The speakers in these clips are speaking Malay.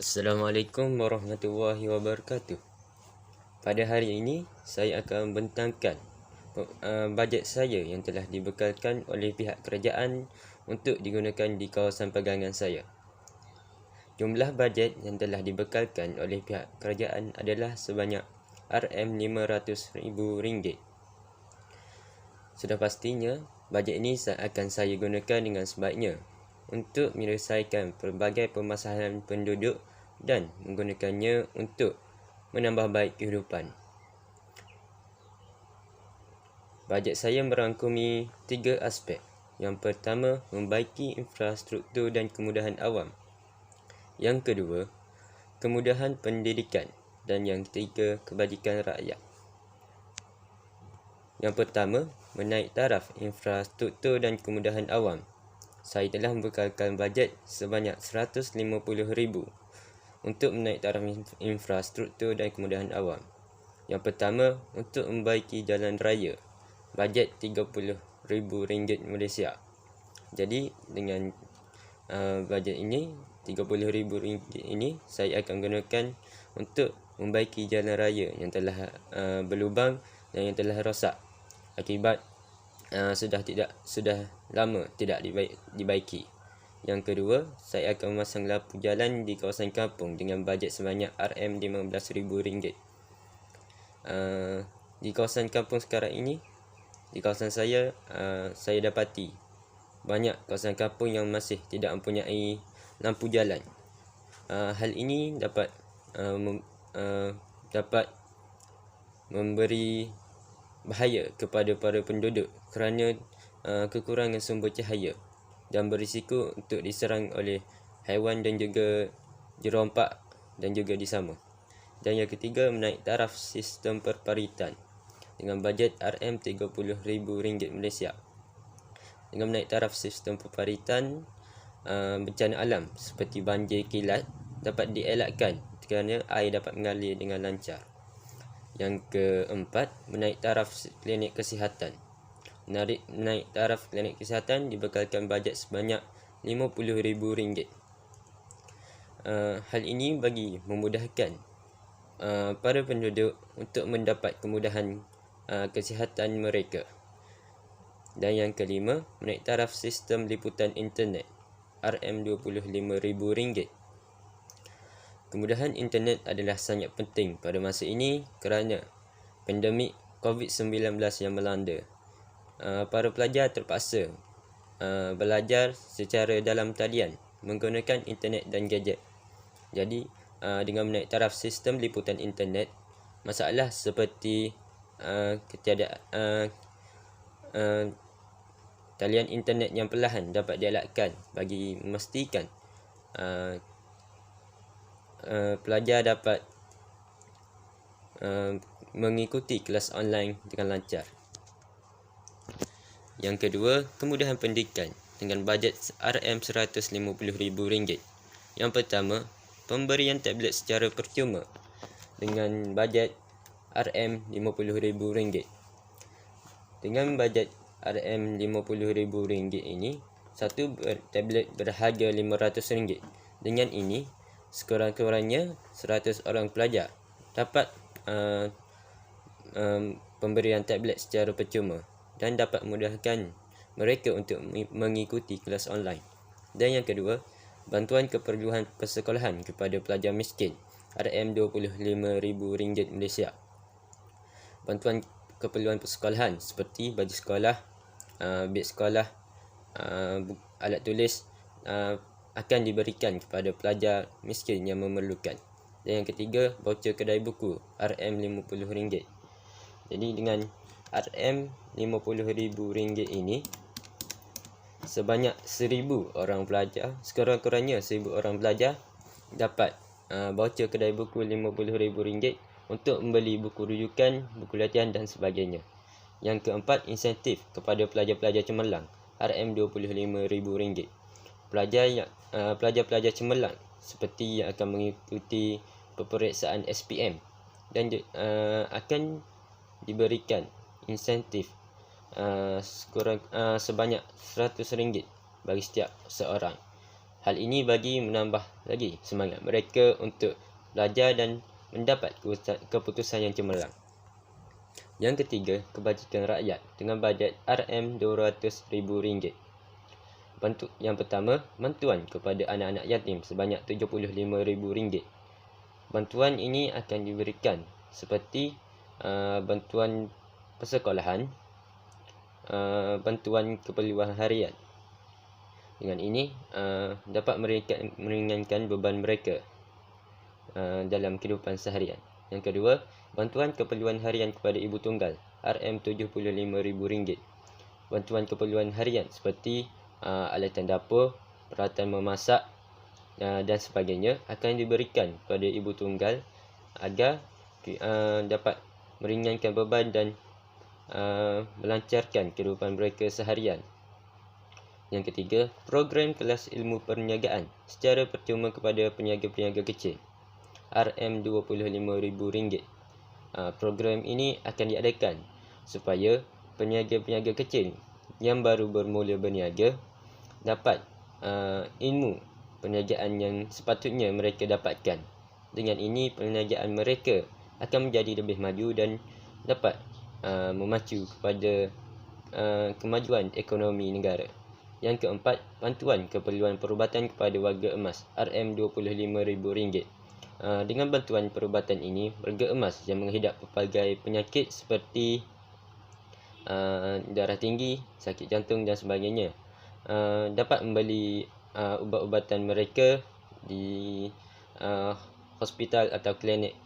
Assalamualaikum warahmatullahi wabarakatuh. Pada hari ini saya akan membentangkan bajet saya yang telah dibekalkan oleh pihak kerajaan untuk digunakan di kawasan pegangan saya. Jumlah bajet yang telah dibekalkan oleh pihak kerajaan adalah sebanyak RM500,000. Sudah pastinya bajet ini akan saya gunakan dengan sebaiknya untuk menyelesaikan pelbagai permasalahan penduduk dan menggunakannya untuk menambah baik kehidupan. Bajet saya merangkumi 3 aspek. Yang pertama, membaiki infrastruktur dan kemudahan awam. Yang kedua, kemudahan pendidikan. Dan yang ketiga, kebajikan rakyat. Yang pertama, menaik taraf infrastruktur dan kemudahan awam. Saya telah membekalkan bajet sebanyak RM150,000 untuk menaik taraf infrastruktur dan kemudahan awam. Yang pertama, untuk membaiki jalan raya, bajet RM30,000 Malaysia. Jadi dengan bajet ini, RM30,000 ini saya akan gunakan untuk membaiki jalan raya yang telah berlubang dan yang telah rosak akibat sudah lama tidak dibaiki. Yang kedua, saya akan memasang lampu jalan di kawasan kampung dengan bajet sebanyak RM15,000. Di kawasan kampung sekarang ini, di kawasan saya dapati banyak kawasan kampung yang masih tidak mempunyai lampu jalan. Hal ini dapat memberi bahaya kepada para penduduk kerana kekurangan sumber cahaya dan berisiko untuk diserang oleh haiwan dan juga jerompak dan juga disama. Dan yang ketiga, menaik taraf sistem perparitan dengan bajet RM30,000 Malaysia. Dengan menaik taraf sistem perparitan, bencana alam seperti banjir kilat dapat dielakkan kerana air dapat mengalir dengan lancar. Yang keempat, menaik taraf klinik kesihatan. Menaik taraf klinik kesihatan dibekalkan bajet sebanyak RM50,000. Hal ini bagi memudahkan para penduduk untuk mendapat kemudahan kesihatan mereka. Dan yang kelima, menaik taraf sistem liputan internet RM25,000. Kemudahan internet adalah sangat penting pada masa ini kerana pandemik COVID-19 yang melanda. Para pelajar terpaksa belajar secara dalam talian menggunakan internet dan gadget. Jadi dengan menaik taraf sistem liputan internet, masalah seperti talian internet yang perlahan dapat dielakkan bagi memastikan pelajar dapat mengikuti kelas online dengan lancar. Yang kedua, kemudahan pendidikan dengan bajet RM150,000. Yang pertama, pemberian tablet secara percuma dengan bajet RM50,000. Dengan bajet RM50,000 ini, satu tablet berharga RM500. Dengan ini, sekurang-kurangnya 100 orang pelajar dapat pemberian tablet secara percuma dan dapat memudahkan mereka untuk mengikuti kelas online. Dan yang kedua, bantuan keperluan persekolahan kepada pelajar miskin RM25,000 Malaysia. Bantuan keperluan persekolahan seperti baju sekolah, beg sekolah, alat tulis akan diberikan kepada pelajar miskin yang memerlukan. Dan yang ketiga, voucher kedai buku RM50. Jadi dengan RM50,000 ini, sebanyak 1,000 orang pelajar, sekurang-kurangnya 1,000 orang pelajar dapat voucher kedai buku RM50,000 untuk membeli buku rujukan, buku latihan dan sebagainya. Yang keempat, insentif kepada pelajar-pelajar cemerlang RM25,000. Pelajar-pelajar cemerlang seperti yang akan mengikuti peperiksaan SPM dan akan diberikan insentif sebanyak RM100 bagi setiap seorang. Hal ini bagi menambah lagi semangat mereka untuk belajar dan mendapat keputusan yang cemerlang. Yang ketiga, kebajikan rakyat dengan bajet RM200,000. Yang pertama, bantuan kepada anak-anak yatim sebanyak RM75,000. Bantuan ini akan diberikan seperti bantuan persekolahan, bantuan keperluan harian. Dengan ini dapat meringankan beban mereka dalam kehidupan seharian. Yang kedua, bantuan keperluan harian kepada ibu tunggal RM75,000. Bantuan keperluan harian seperti alatan dapur, peralatan memasak dan sebagainya akan diberikan kepada ibu tunggal agar dapat meringankan beban dan melancarkan kehidupan mereka seharian. Yang ketiga, program kelas ilmu perniagaan secara percuma kepada peniaga-peniaga kecil RM25,000. Program ini akan diadakan supaya peniaga-peniaga kecil yang baru bermula berniaga dapat ilmu perniagaan yang sepatutnya mereka dapatkan. Dengan ini, perniagaan mereka akan menjadi lebih maju dan dapat memacu kepada kemajuan ekonomi negara. Yang keempat, bantuan keperluan perubatan kepada warga emas RM25,000. Dengan bantuan perubatan ini, warga emas yang menghidap pelbagai penyakit seperti darah tinggi, sakit jantung dan sebagainya dapat membeli ubat-ubatan mereka di hospital atau klinik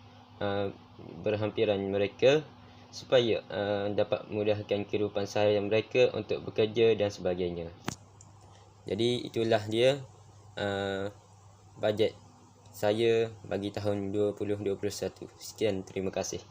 berhampiran mereka supaya dapat memudahkan kehidupan seharian mereka untuk bekerja dan sebagainya. Jadi itulah dia bajet saya bagi tahun 2021. Sekian, terima kasih.